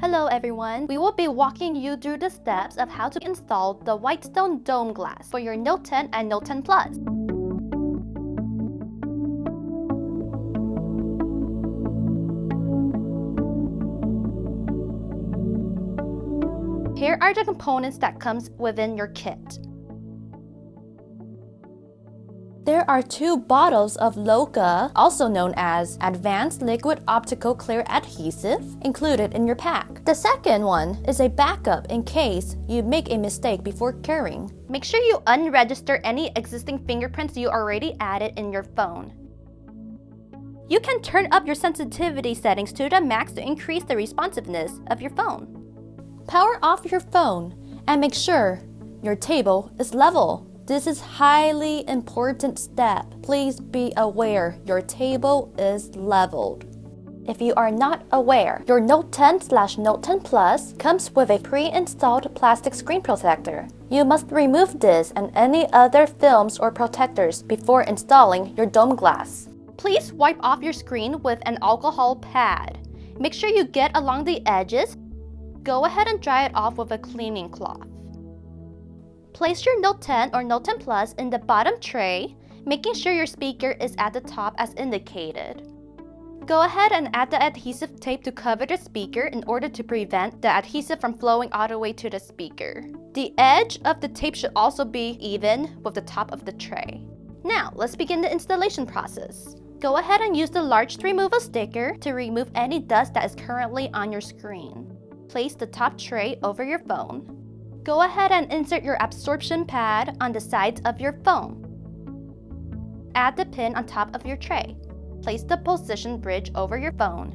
Hello everyone! We will be walking you through the steps of how to install the Whitestone Dome Glass for your Note 10 and Note 10 Plus. Here are the components that comes within your kit. There are 2 bottles of LOCA, also known as Advanced Liquid Optical Clear Adhesive, included in your pack. The second one is a backup in case you make a mistake before carrying. Make sure you unregister any existing fingerprints you already added in your phone. You can turn up your sensitivity settings to the max to increase the responsiveness of your phone. Power off your phone and make sure your table is level. This is highly important step. Please be aware your table is leveled. If you are not aware, your Note 10/Note 10 Plus comes with a pre-installed plastic screen protector. You must remove this and any other films or protectors before installing your dome glass. Please wipe off your screen with an alcohol pad. Make sure you get along the edges. Go ahead and dry it off with a cleaning cloth. Place your Note 10 or Note 10 Plus in the bottom tray, making sure your speaker is at the top as indicated. Go ahead and add the adhesive tape to cover the speaker in order to prevent the adhesive from flowing all the way to the speaker. The edge of the tape should also be even with the top of the tray. Now, let's begin the installation process. Go ahead and use the large removal sticker to remove any dust that is currently on your screen. Place the top tray over your phone. Go ahead and insert your absorption pad on the sides of your phone. Add the pin on top of your tray. Place the position bridge over your phone.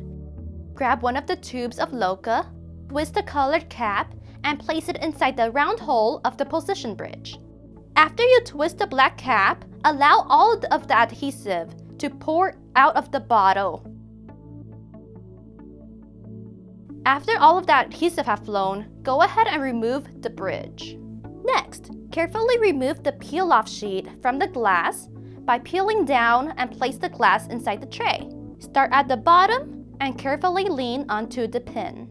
Grab one of the tubes of LOCA, twist the colored cap, and place it inside the round hole of the position bridge. After you twist the black cap, allow all of the adhesive to pour out of the bottle. After all of the adhesive have flown, go ahead and remove the bridge. Next, carefully remove the peel-off sheet from the glass by peeling down and place the glass inside the tray. Start at the bottom and carefully lean onto the pin.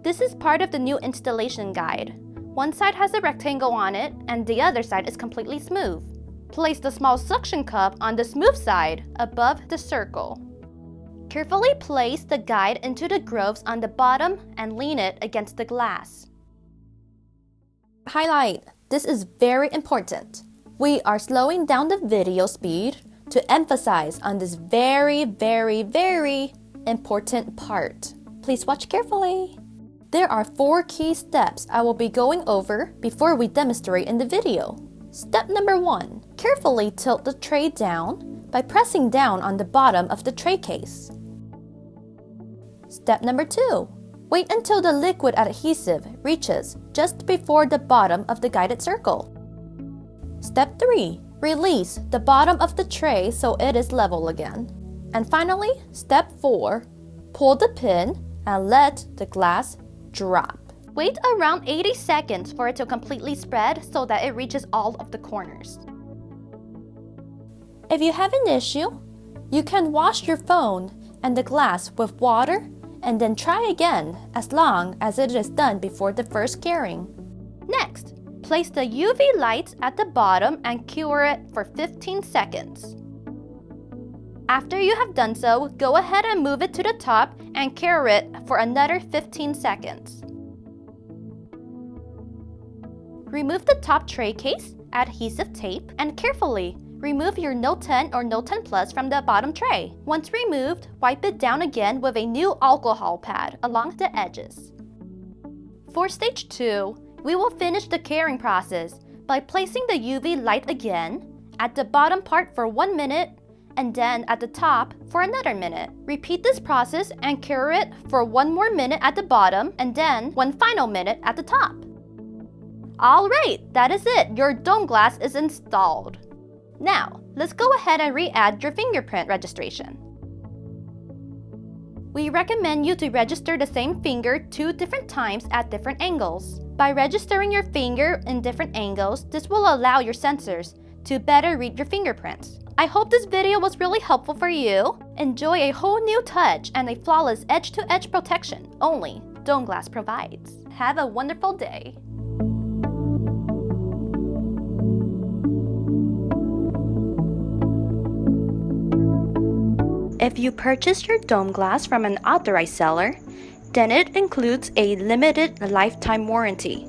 This is part of the new installation guide. One side has a rectangle on it and the other side is completely smooth. Place the small suction cup on the smooth side above the circle. Carefully place the guide into the grooves on the bottom and lean it against the glass. Highlight: this is very important. We are slowing down the video speed to emphasize on this very important part. Please watch carefully. There are 4 key steps I will be going over before we demonstrate in the video. Step number 1. Carefully tilt the tray down by pressing down on the bottom of the tray case. Step number 2. Wait until the liquid adhesive reaches just before the bottom of the guided circle. Step 3. Release the bottom of the tray so it is level again. And finally, step 4. Pull the pin and let the glass drop. Wait around 80 seconds for it to completely spread so that it reaches all of the corners. If you have an issue, you can wash your phone and the glass with water and then try again as long as it is done before the first carrying. Next, place the UV lights at the bottom and cure it for 15 seconds. After you have done so, go ahead and move it to the top and cure it for another 15 seconds. Remove the top tray case, adhesive tape, and carefully remove your Note 10 or Note 10 Plus from the bottom tray. Once removed, wipe it down again with a new alcohol pad along the edges. For stage 2, we will finish the carrying process by placing the UV light again at the bottom part for 1 minute and then at the top for another minute. Repeat this process and cure it for 1 more minute at the bottom and then 1 final minute at the top. Alright, that is it. Your dome glass is installed. Now, let's go ahead and re-add your fingerprint registration. We recommend you to register the same finger 2 different times at different angles. By registering your finger in different angles, this will allow your sensors to better read your fingerprints. I hope this video was really helpful for you. Enjoy a whole new touch and a flawless edge-to-edge protection only Dome Glass provides. Have a wonderful day. If you purchase your Dome Glass from an authorized seller, then it includes a limited lifetime warranty.